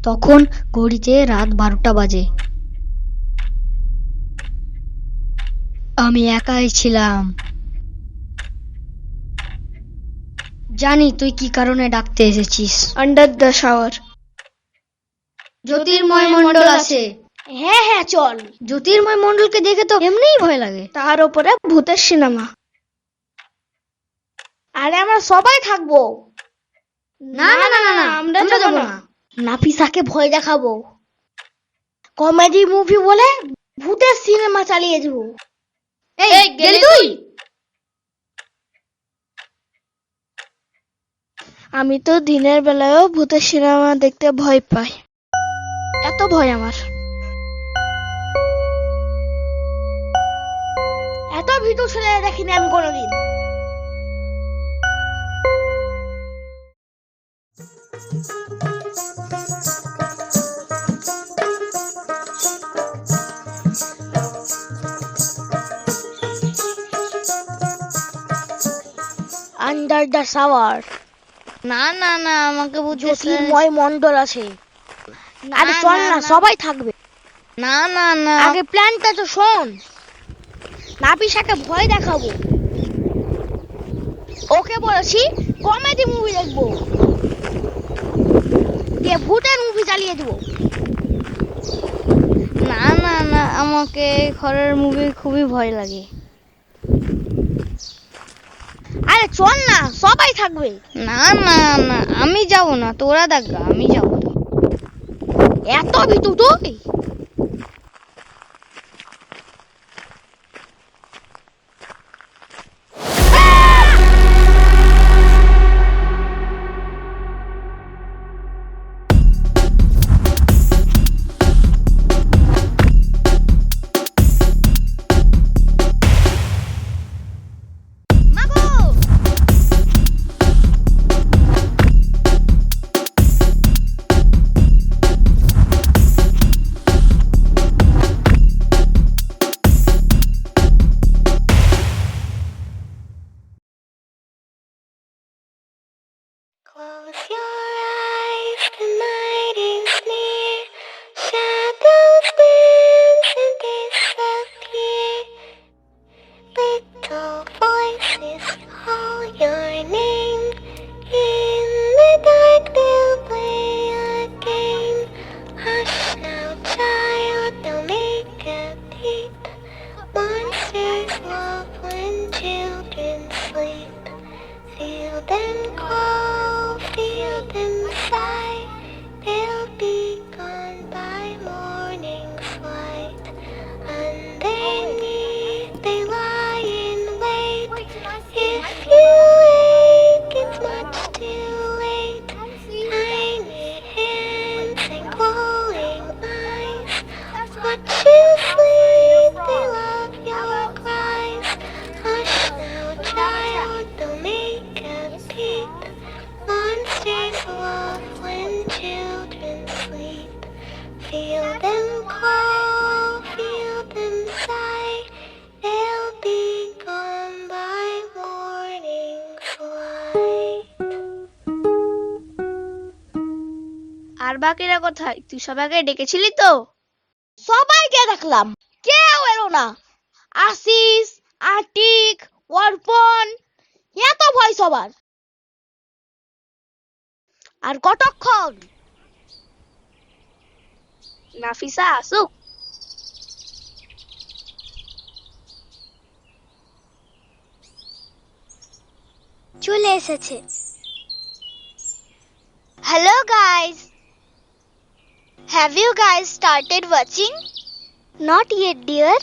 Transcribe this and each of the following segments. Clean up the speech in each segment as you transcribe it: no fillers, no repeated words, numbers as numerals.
তখন ঘড়িতে রাত 12টা বাজে। আমি একাই ছিলাম। জানি তুই কি কারণে ডাকতে এসেছিস। Under the shower. Jyotirmoy Mondal আছে। হ্যাঁ হ্যাঁ চল। জ্যোতির্ময় মণ্ডলকে দেখে তো এমনিই ভয় লাগে। তার উপরে ভূতের সিনেমা। আরে আমরা সবাই থাকবো। না না না না, আমরা আমরা যাবো না। নাফিসাকে ভয় দেখাবো। কমেডি মুভি বলে ভূতের সিনেমা চালিয়ে দেবো। এই গেলি তুই? আমি তো দিনের বেলায়ও ভূতের সিনেমা দেখতে ভয় পাই। এত ভয় আমার। এত ভীতু ছেলে দেখিনি আমি কোনোদিন। Under the shower. না না না, আমাকে জ্যোতির্ময় মণ্ডল আছে। আরে চল না, সবাই থাকবে। না না না, আগে প্ল্যানটা তো শোন। নাফিসাকে ভয় দেখাবো। ওকে বলেছি কমেডি মুভি দেখবো, দিয়ে ভূতের মুভি চালিয়ে দেবো। না না না, আমাকে হরর মুভি খুবই ভয় লাগে। আরে চল না, সবাই থাকবে। না না না, আমি যাব না, তোরা দেখ, আমি যাব না। এত ভীতু তুই? Close your eyes, the night is near. Shadows dance and disappear. Little voices call your name. In the dark they'll play a game. Hush now, child, don't make a peep. Monsters love when children sleep. Feel them call, feel them sigh. They'll be gone by morning's light. Underneath they lie in wait. If you wake, it's much too late. Tiny hands and glowing eyes watch you sleep. They love your cries. Hush now, child, don't make a peep. Monsters love when children sleep. Feel them call, feel them sigh. They'll be gone by morning's light. আর বাকিরা কোথায়? তুই সবাইকে ডেকেছিলি তো? সবাইকে দেখলাম, কেউ এলো না। আশিস, আতিক, অর্পণ, এত ভয় সবার। আর কতক্ষণ? নাফিসা আসুক। চলে এসেছে। Hello guys. Have you guys started watching? Not yet, dear.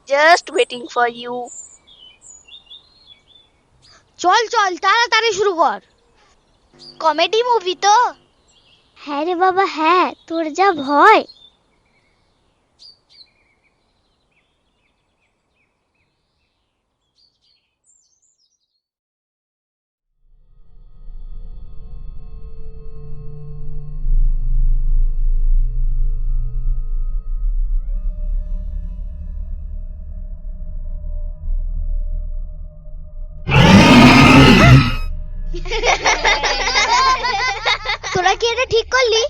Just waiting for you. চল চল, তাড়াতাড়ি শুরু কর। কমেডি মুভি তো? হ্যাঁ রে বাবা হ্যাঁ, তোর যা ভয়। তোরা কি এটা ঠিক করলি?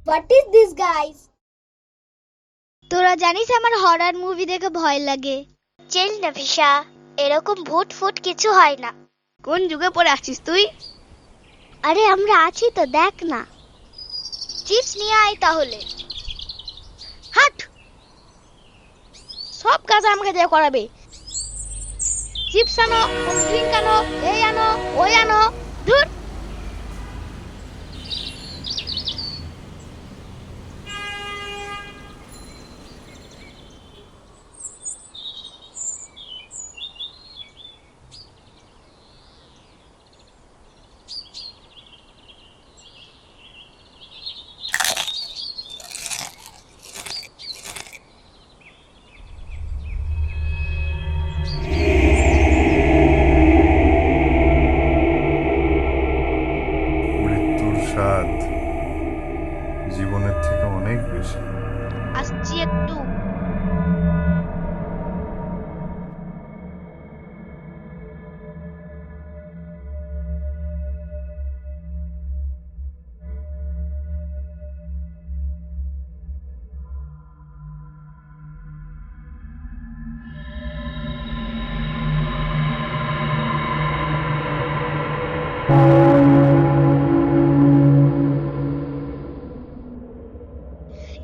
What is this guys? তোরা জানিস আমার হরর মুভি দেখে ভয় লাগে। চিল নাফিসা, এরকম ভূত ফুট কিছু হয় না। কোন যুগে পড়ে আছিস তুই? আরে আমরা আছি তো, দেখ না। চিপস নিয়ে আয় তাহলে। হাট, সব কাজ আমাকে দিয়ে করাবে। চিপস আনো, কোল্ড ড্রিঙ্ক আনো, এই আনো ওই আনো, ধুর। মৃত্যুর স্বাদ জীবনের থেকে অনেক বেশি। আসছি একটু।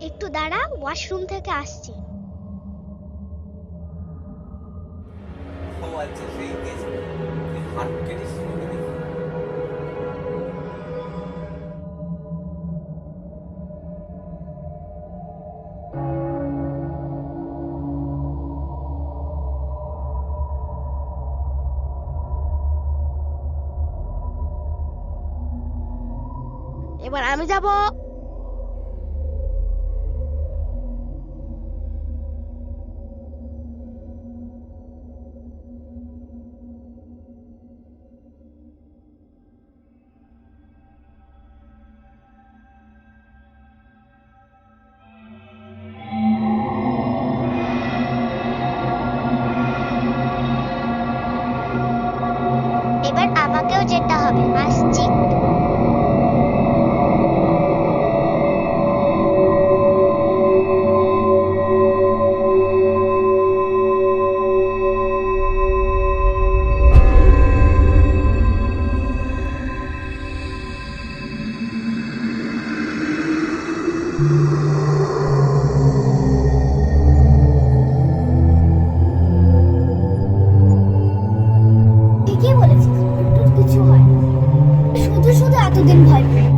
একটু দাঁড়া, ওয়াশরুম থেকে আসছি। ও আচ্ছা, সেই কেস হাত কেটে শুনে দেখি। এবার আমি যাব। এবার আমাকেও যেতে হবে, আসছি। ঠিকই বলেছিস, একটু কিছু হয় না। শুধু শুধু এতদিন ভয় পেয়ে।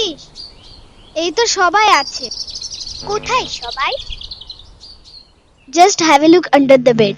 আছিস? এই তো সবাই আছে। কোথায় সবাই? Just have a look under the bed.